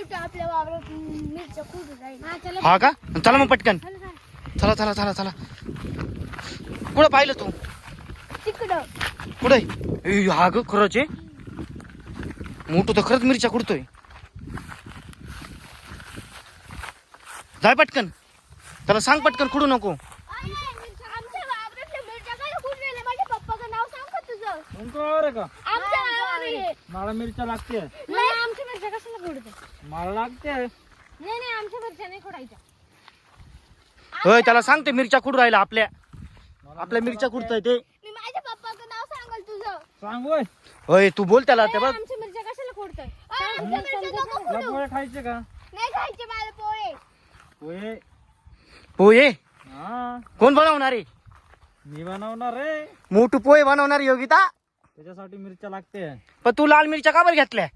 मोठं आपल्या वावरात मिरच्या खूप राहील. हा का? चला मग पटकन. चला चला चला चला. कुठं पाहिलं तू? तिकडं कुठे? हा ग खरंच आहे. मोठू तर खरंच मिरच्या कुडतोय. जाय पटकन. त्याला सांग पटकन खुडू नको. आमच्या वावरातल्या मिरच्या काय खुडलेल्या? माझ्या पप्पाचं नाव सांग का तुझं? तुमचं वावर आहे का? आमच्या वावर आहे. मला मिरच्या लागते. नाही आमच्या मिरच्या कशाला खुडते? मला लागते. नाही नाही आमच्या मिरच्या नाही खुडायच्या. होय त्याला सांग ते मिरच्या खुडू राहिला आपल्या मिरच्या खुडतोय ते. मी माझ्या पप्पाचं नाव सांगल तुझं. सांग होय. होय तू बोल त्याला ते बघ. आमच्या मिरच्या कशाला खुडतोय? तुला पोहे खायचे का? नाही खायचे मला पोहे. पोहे. पोहे हा कोण बनवणार आहे? मी बनवणार रे. मोठू पोहे बनवणार योगिता. त्याच्यासाठी मिरच्या लागते. पण तू लाल मिरच्या का बरं घेतल्या?